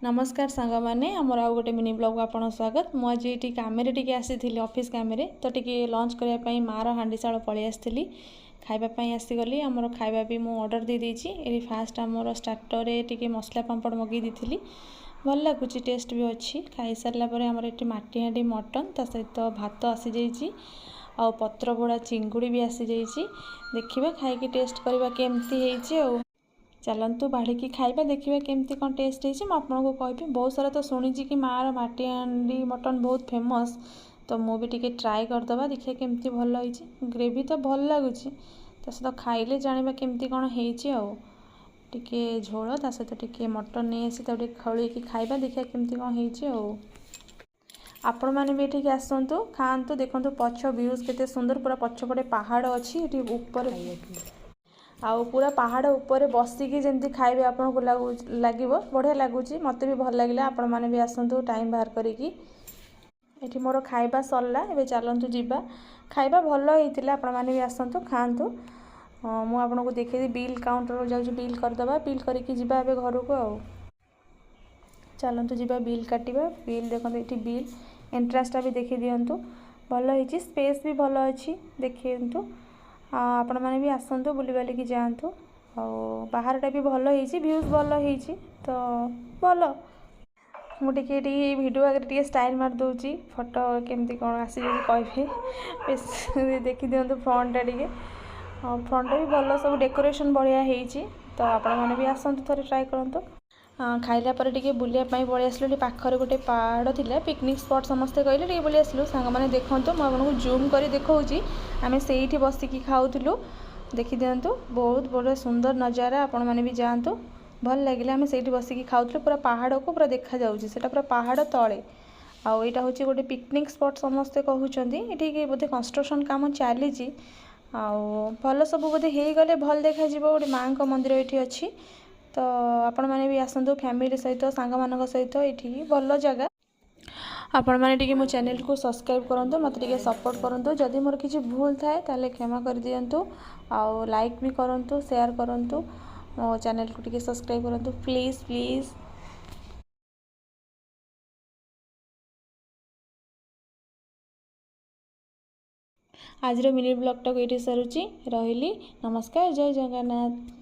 नमस्कार सांग मैंने आमर आउ गोटे मिनी ब्लॉग को आपन स्वागत। मु आज ये कम आसी ऑफिस कम तो टी लंच करने मार हांडीशाल पलि आसती खावाई आसीगली आमर खावा भी मुझे ऑर्डर दे देती। ये फास्ट आमर स्टार्टर टी मसला पापड़ मगे दी भल लगुच टेस्ट भी अच्छी। खाई सारापर आमर ये माटी हांडी मटन ता सहित भात आसी जाइए आ पत्र पोड़ा चिंगुड़ी भी आसी जाइए। देखिए खाई टेस्ट करवा केमती चलतु बाढ़ी खाଇବା देखिए केमती कौन टेस्ट है। आपको कहबी बहुत सारा तो शुणी कि मार माटी हांडी मटन बहुत फेमस तो मु भी टिके ट्राए करदबा देखिए केमती भल होइछि। ग्रेवी तो भल लगुच ता सहित खाइले जानिबा केमती कौन होइछि आउ टिके झोल ता सहित टिके मटन नहीं आसी तो खौली खाइबा देखिए केमती कौन होइछि आउ। आपण मैंने भी ये आसतु खातु देखु पछ व्यूज केते सुंदर पूरा पछपटे पहाड़ अच्छी ये ऊपर आउ पूरा पहाड़ ऊपर बसिकी जमी खाइबे आपन को लगे बढ़िया लगुच मत भी भल लगे। आपण मैंने भी आसतु टाइम बाहर करिकी ये मोर खाइबा सरला ए चलतु जीवा खाइबा भल होता आपण मैंने भी आसतु खातु। मुझे आपन को देखी बिल काउंटर जाऊँ बिल करदे बिल करके जीवा घर को आउ चलतु जीवा बिल काटिबा। बिल देखो ये बिल एंट्रांसटा भी देखी दिंतु भल होती स्पेस भी भल अच्छी देखिए आपण मैंने भी आसतु बुली बालिकी जातु बाहरटा भी भल होती व्यूज भल होती तो भल मुझे वीडियो आगे स्टाइल मार दूची फोटो केमती कौन आसी कहे देखी दिंतु फ्रंटा टे फ्रंट भी भल सब डेकोरेशन बढ़िया होती तो आपण मैंने भी आसतु थे ट्राए करूँ। खाइला पर टिके बुलिया पलि आसलु पाखर गोटे पहाड़ थिला पिकनिक स्पॉट समस्ते कहले टिके बुली आसलु सांग माने देखंतु म आपनको जूम करी देखौची आमे सेठी बसिकी खाउथुलु देखि दियंतु बहुत बड़ा सुंदर नजारा आपण माने भी जानतु भल लागिला। आमे सेठी बसिकी खाउथुलु पूरा पहाड़ को पूरा देखा जाउची सेटा पूरा पहाड़ तळे आउ एटा होची गोटे पिकनिक स्पॉट समस्ते कहउचंदी एठी के बोधे कंस्ट्रक्शन काम चलीची आउ भल सब बोधे हे गले भल देखा जिवो गोटे मां को मंदिर एठी अछि तो आपण मैंने भी आसतु फैमिली सहित सांग मान सहित ये भल जगह आपण मैंने टिके मो चैनल को सब्सक्राइब करंतु मत टिके सपोर्ट करंतु जदि मोर किछि भूल थाए ताले क्षमा कर दियंतु आउ लाइक भी करंतु शेयर करंतु मो चैनल को टिके सब्सक्राइब करंतु प्लीज प्लीज। आज मिनी ब्लॉग टाक ये सरुची रही नमस्कार जय जगन्नाथ।